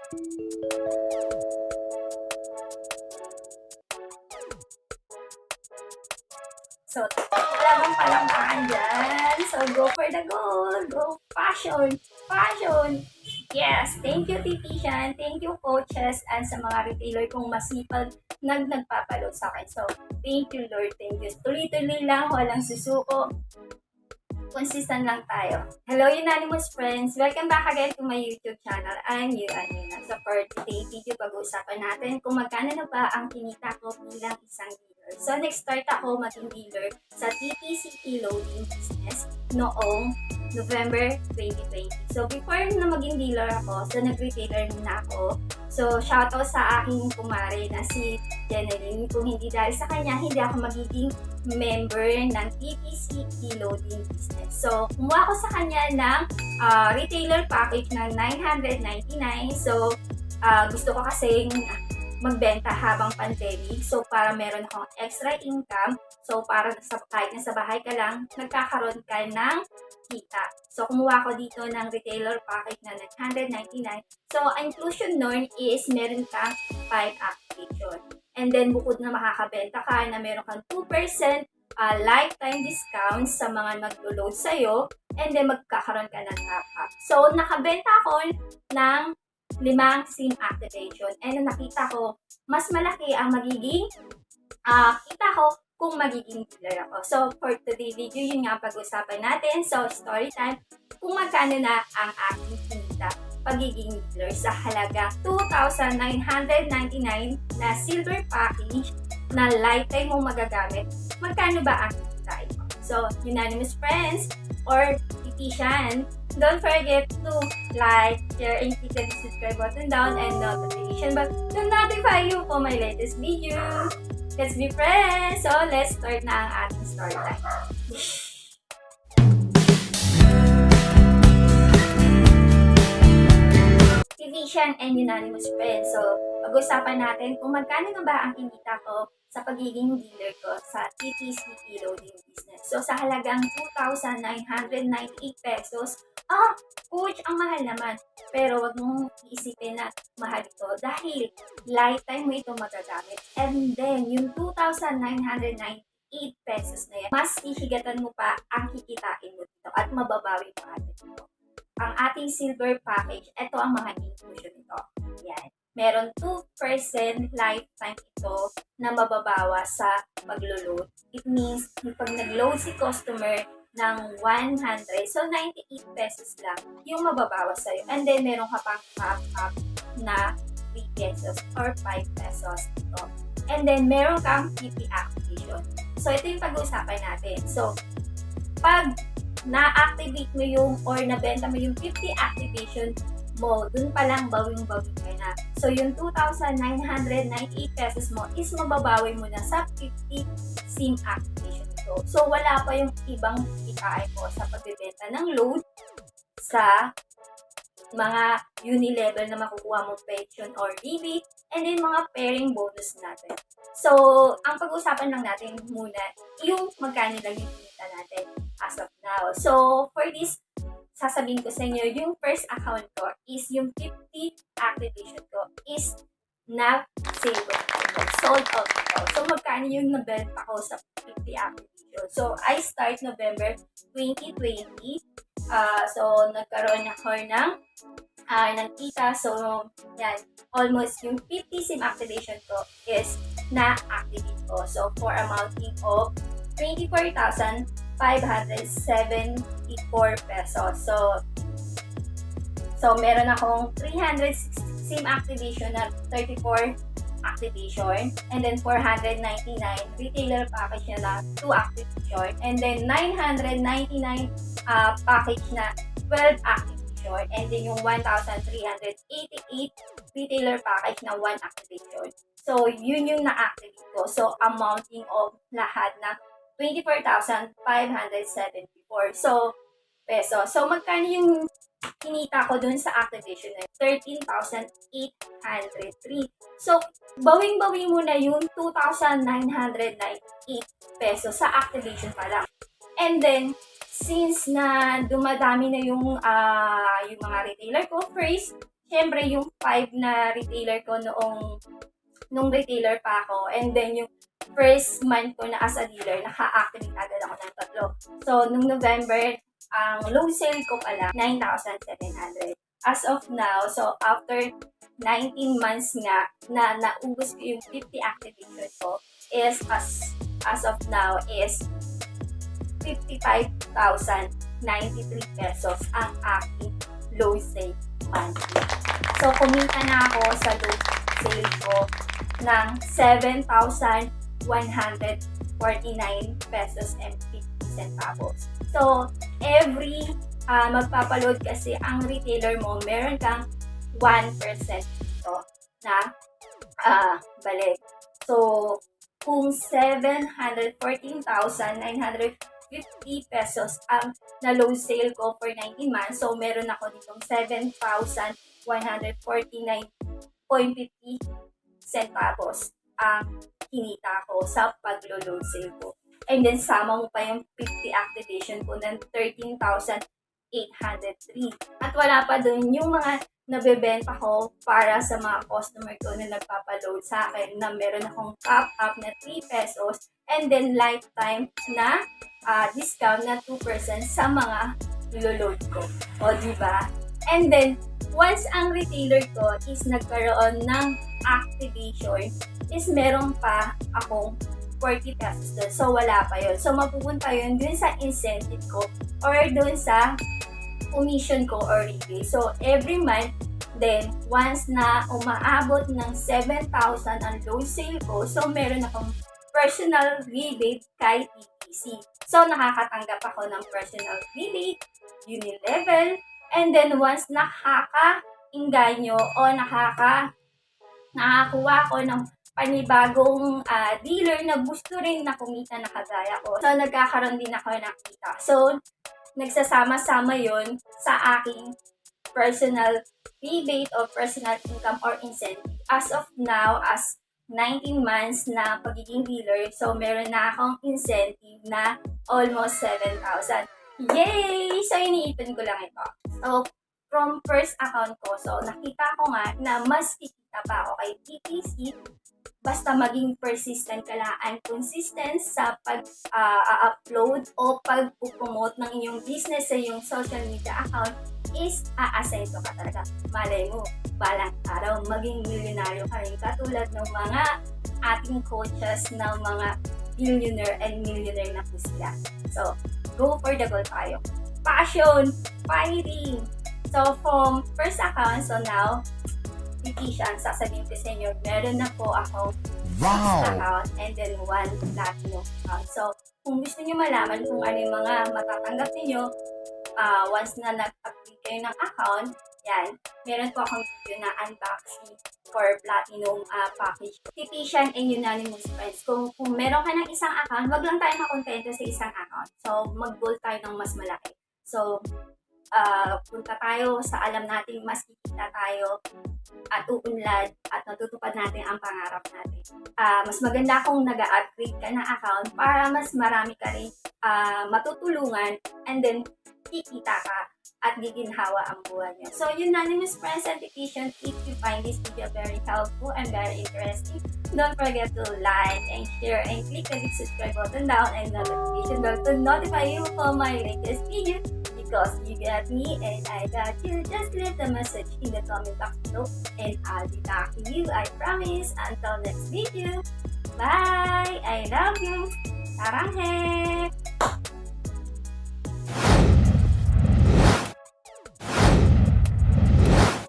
So, wala bang palakpakan dyan? So, go for the goal! Go! Passion! Passion! Yes! Thank you, Titishan. Thank you, coaches, and sa mga retailer kong masipag nagpapaload sa akin. So, thank you, Lord. Thank you. Tuloy-tuloy lang, walang susuko. Consistent lang tayo. Hello, Euanimous Friends! Welcome back again to my YouTube channel. I'm Euanne Hyuna. So, for today's video, pag-uusapan natin kung magkano na ba ang kinita ko bilang isang dealer. So, nag-start ako maging dealer sa TTCP loading business noong November 2020. So, before na maging dealer ako, so nag-retailer muna ako. So, shoutout sa aking kumare na si Jeneline. Kung hindi dahil sa kanya, hindi ako magiging member ng TTCP loading business. So, kumuha ko sa kanya ng retailer package ng 999. So, gusto ko kasing magbenta habang pandemic. So, para meron akong extra income. So, para kahit nasa bahay ka lang, nagkakaroon ka ng kita. So, kumuha ko dito ng retailer package na 999. So, inclusion nun is meron kang 5 activation. And then, bukod na makakabenta ka na meron kang 2% lifetime discount sa mga naglo-load sa'yo. And then, magkakaroon ka ng top-up. So, nakabenta ako ng 5 SIM activation. And nakita ko, mas malaki ang magiging kita ko kung magiging dealer ako. So, for today's video, yun nga pag-usapan natin. So, story time, kung magkano na ang aking kinita pagiging dealer sa halaga 2,999 na silver package na lifetime mo magagamit. Magkano ba ang kikitain mo? So, Euanimous Friends or Titishan, don't forget to like, share, and click the subscribe button down and notification bell to notify you for my latest video. Let's be friends! So, let's start na ang ating story time. Titishan and Euanimous Friends. So, pag-usapan natin kung magkano na ba ang kinita ko sa pagiging dealer ko sa TTCP loading business. So, sa halagang 2,998 pesos, coach, ang mahal naman. Pero wag mong iisipin na mahal ito dahil lifetime mo ito magagamit. And then, yung 2,998 pesos na yan, mas hihigatan mo pa ang kikitain mo dito at mababawi pa natin ito. Ang ating silver package, ito ang mga inclusion nito. Yan. Meron 2% lifetime ito na mababawa sa maglo-load. It means, pag nag-load si customer ng 100, so 98 pesos lang yung mababawa sa'yo. And then, meron ka pang top-up na 3 pesos or 5 pesos ito. And then, meron kang 50 activation. So, ito yung pag-uusapan natin. So, pag na-activate mo yung or nabenta mo yung 50 activation mo, dun pa lang bawing-bawi ka na. So, yung 2,998 pesos mo is mababawi mo na sa 50 SIM activation ito. So, wala pa yung ibang kikitain ko sa pagbebenta ng load sa mga uni-level na makukuha mo pension or rebate, and then mga pairing bonus natin. So, ang pag-usapan lang natin muna yung magkano lang yung kinita natin as of now. So, for this, sasabihin ko sa inyo, yung first account ko is yung 50 activation ko is na sale ko. Sold out ito. So, magkano yung nabenta ko sa 50 activation? So, I start November 2020. So, nagkaroon ako ng kita. So, yan. Almost yung 50 SIM activation ko is na-activate ko. So, for amounting of 24,574 pesos. So meron akong 360 SIM activation na 34 activation. And then 499 retailer package na 2 activation. And then 999 package na 12 activation. And then yung 1,388 retailer package na 1 activation. So yun yung na-activate ko. So amounting of lahat na 24,574 peso. So, magkano yung kinita ko dun sa activation na 13,803. So, bawing-bawi mo na yung 2,998 peso sa activation pa lang. And then, since na dumadami na yung mga retailer ko, first, syempre yung 5 na retailer ko nung retailer pa ako, and then yung first month ko na as a dealer, naka-activate agad ako ng 3. So, nung November, ang low sale ko pala, 9,700. As of now, so after 19 months nga na naubos ko yung 50 activation ko, is as of now is 55,093 pesos ang aking low sale monthly. So, kumita na ako sa low sale ko ng 7,149 pesos and 50 centavos. So, every magpapaload kasi ang retailer mo, meron kang 1% dito na balik. So, kung 714,950 pesos ang na-low sale ko for 19 months, so meron ako ditong 7,149.50 centavos ang kinita ko sa paglo-load sale ko. And then, sama mo pa yung 50 activation ko ng 13,803. At wala pa dun yung mga nabebenta ko para sa mga customer ko na nagpapaload sa akin na meron akong top up na 3 pesos and then lifetime na discount na 2% sa mga load ko. O, diba? And then, once ang retailer ko is nagkaroon ng activation, is meron pa akong 40 pesos doon. So, wala pa yun. So, mapupunta yun dun sa incentive ko or dun sa commission ko or rebate. So, every month, then, once na umaabot ng 7,000 ang low sale ko, so, meron akong personal rebate kay TTC. So, nakakatanggap ako ng personal rebate, unilevel, and then, once nakaka-inganyo o nakakuha ko ng panibagong dealer na gusto rin na kumita na kagaya ko. So, nagkakaroon din ako ng kita. So, nagsasama-sama yon sa aking personal rebate or personal income or incentive. As of now, as 19 months na pagiging dealer, so meron na akong incentive na almost 7,000. Yay! So, iniipon ko lang ito. So, from first account ko, so nakita ko nga na mas kikita pa ako kay TTC basta maging persistent ka lang and consistent sa pag-upload o pag-promote ng inyong business sa iyong social media account is aasenso ka talaga. Malay mo, balang araw maging milyonaryo ka rin katulad ng mga ating coaches ng mga billionaire and millionaire na po sila. So, go for the goal tayo. Passion! Fighting! So, from first account, so now, Petition, sasabihin ko sa inyo, meron na po akong account and then 1 platinum account. So, kung gusto niyo malaman kung ano yung mga matatanggap niyo once na nag-update kayo ng account, yan, meron po akong video na unboxing for platinum package. Petition and Euanne Friends. Kung meron ka ng isang account, wag lang tayo makontento sa isang account. So, mag-goal tayo ng mas malaki. So, punta tayo sa alam natin mas kikita tayo at uunlad at natutupad natin ang pangarap natin. Mas maganda kung nag-upgrade ka ng account para mas marami ka rin matutulungan and then kikita ka at giginhawa ang buhay niya. So, Unanimous Friends and Petition, if you find this video very helpful and very interesting, don't forget to like and share and click the big subscribe button down and notification bell to notify you for my latest video. Because you got me and I got you. Just leave the message in the comment box below and I'll be back to you, I promise. Until next video. Bye! I love you. Saranghe!